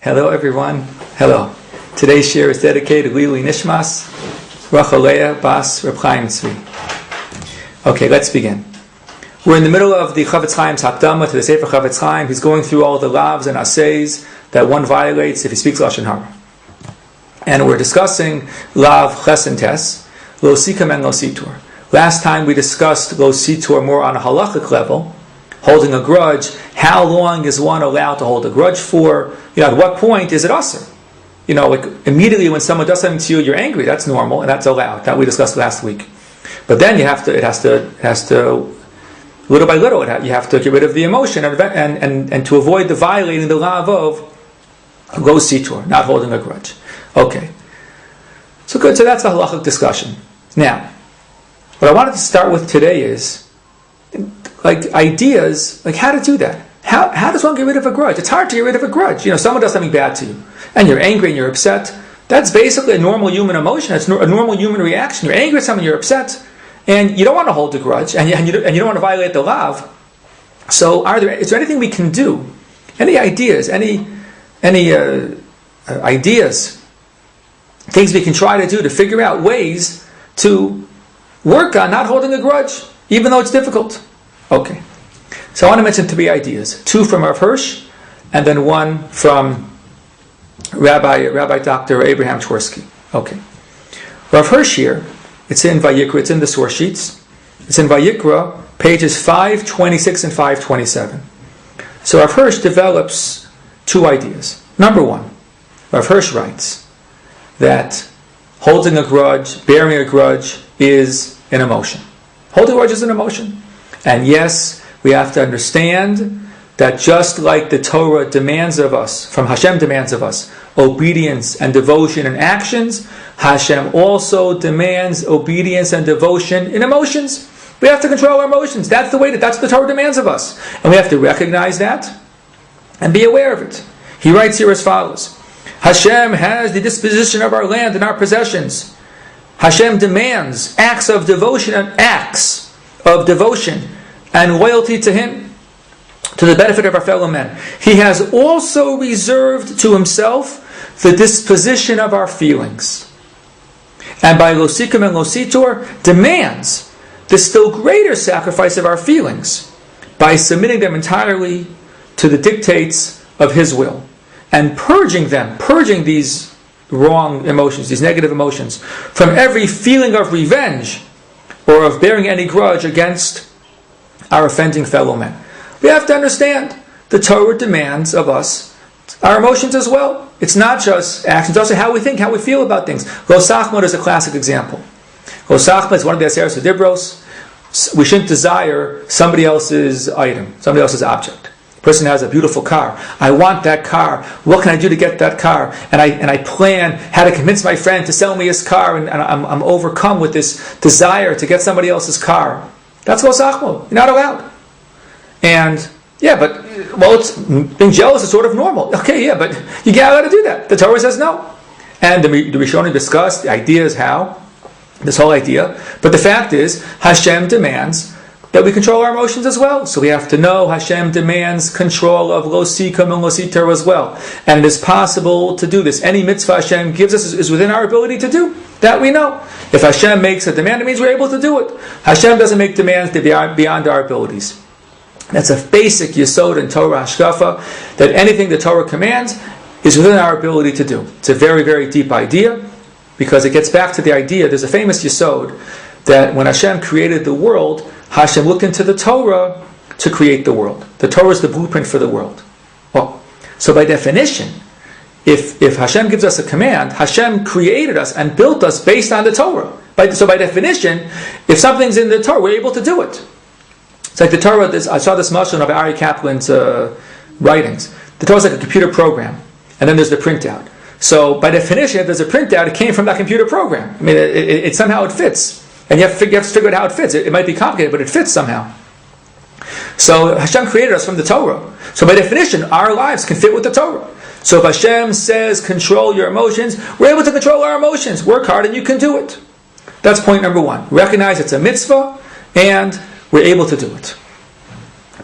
Hello everyone. Hello. Today's shiur is dedicated to Lili Nishmas, Rachalea Bas Reb Chaim Tzvi. Okay, let's begin. We're in the middle of the Chofetz Chaim's Hakdama to the Sefer Chofetz Chaim. He's going through all the lavs and aseis that one violates if he speaks Lashon Hara. And we're discussing lav ches and tes, lo sikam and lo situr. Last time we discussed lo situr more on a halachic level, holding a grudge. How long is one allowed to hold a grudge for? At what point is it asur? Like immediately when someone does something to you, you're angry. That's normal and that's allowed. That we discussed last week. But then it has to, little by little, you have to get rid of the emotion and to avoid the violating the lav of lo situr, not holding a grudge. Okay. So good. So that's the halachic discussion. Now, what I wanted to start with today is ideas, how to do that. How does one get rid of a grudge? It's hard to get rid of a grudge. Someone does something bad to you, and you're angry and you're upset. That's basically a normal human emotion. It's a normal human reaction. You're angry at someone, you're upset, and you don't want to hold a grudge, and you don't want to violate the lav. So, is there anything we can do? Any ideas? Any ideas? Things we can try to do to figure out ways to work on not holding a grudge, even though it's difficult. Okay. So I want to mention 3 ideas. 2 from Rav Hirsch, and then 1 from Rabbi Dr. Abraham Twersky. Okay. Rav Hirsch here, it's in Vayikra, it's in the source sheets. It's in Vayikra, pages 526 and 527. So Rav Hirsch develops 2 ideas. Number 1, Rav Hirsch writes that holding a grudge, bearing a grudge, is an emotion. Holding a grudge is an emotion. And yes, we have to understand that just like the Torah demands of us, from Hashem demands of us, obedience and devotion in actions, Hashem also demands obedience and devotion in emotions. We have to control our emotions. That's what the Torah demands of us. And we have to recognize that and be aware of it. He writes here as follows: Hashem has the disposition of our land and our possessions. Hashem demands acts of devotion and loyalty to Him, to the benefit of our fellow men. He has also reserved to Himself the disposition of our feelings. And by lo sikum and lo situr, demands the still greater sacrifice of our feelings by submitting them entirely to the dictates of His will and purging these wrong emotions, these negative emotions, from every feeling of revenge or of bearing any grudge against our offending fellow men. We have to understand the Torah demands of us our emotions as well. It's not just actions, also how we think, how we feel about things. Lo sachmod is a classic example. Lo sachmod is one of the aseres dibros. We shouldn't desire somebody else's item, somebody else's object. A person has a beautiful car. I want that car. What can I do to get that car? And I plan how to convince my friend to sell me his car, and I'm overcome with this desire to get somebody else's car. That's lo sachmod. You're not allowed. And being jealous is sort of normal. Okay, yeah, but you get allowed to do that. The Torah says no. And the Rishonim discussed the ideas how, this whole idea. But the fact is, Hashem demands that we control our emotions as well. So we have to know Hashem demands control of lo sikam and lo situr as well. And it is possible to do this. Any mitzvah Hashem gives us is within our ability to do. That we know. If Hashem makes a demand, it means we're able to do it. Hashem doesn't make demands that are beyond our abilities. That's a basic yesod in Torah hashkafa, that anything the Torah commands is within our ability to do. It's a very, very deep idea, because it gets back to the idea, there's a famous yesod, that when Hashem created the world, Hashem looked into the Torah to create the world. The Torah is the blueprint for the world. Well, so by definition, if Hashem gives us a command, Hashem created us and built us based on the Torah. So by definition, if something's in the Torah, we're able to do it. It's like the Torah, I saw this mashal of Ari Kaplan's writings. The Torah is like a computer program, and then there's the printout. So by definition, if there's a printout, it came from that computer program. I mean, it somehow it fits. And you have to figure out how it fits. It might be complicated, but it fits somehow. So Hashem created us from the Torah. So by definition, our lives can fit with the Torah. So if Hashem says, control your emotions, we're able to control our emotions. Work hard and you can do it. That's point number 1. Recognize it's a mitzvah, and we're able to do it.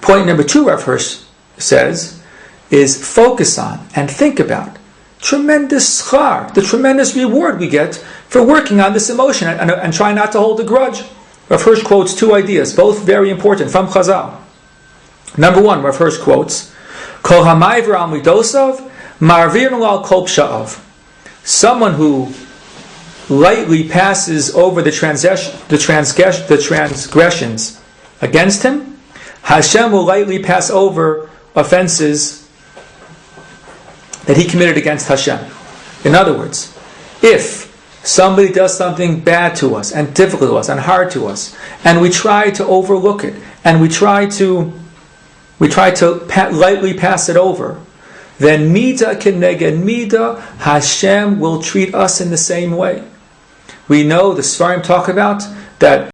Point number 2, Rav Hirsch says, is focus on and think about tremendous schar, the tremendous reward we get for working on this emotion and try not to hold a grudge. Rav Hirsch quotes two ideas, both very important, from Chazal. Number one, Rav Hirsch quotes, Kol hamayver al midosav, marvirnu al kol psha'av. Someone who lightly passes over the transgressions against him, Hashem will lightly pass over offenses that he committed against Hashem. In other words, if somebody does something bad to us and difficult to us and hard to us, and we try to overlook it, and we try to lightly pass it over, then Mida Keneged Mida, Hashem will treat us in the same way. We know the Sfarim talk about that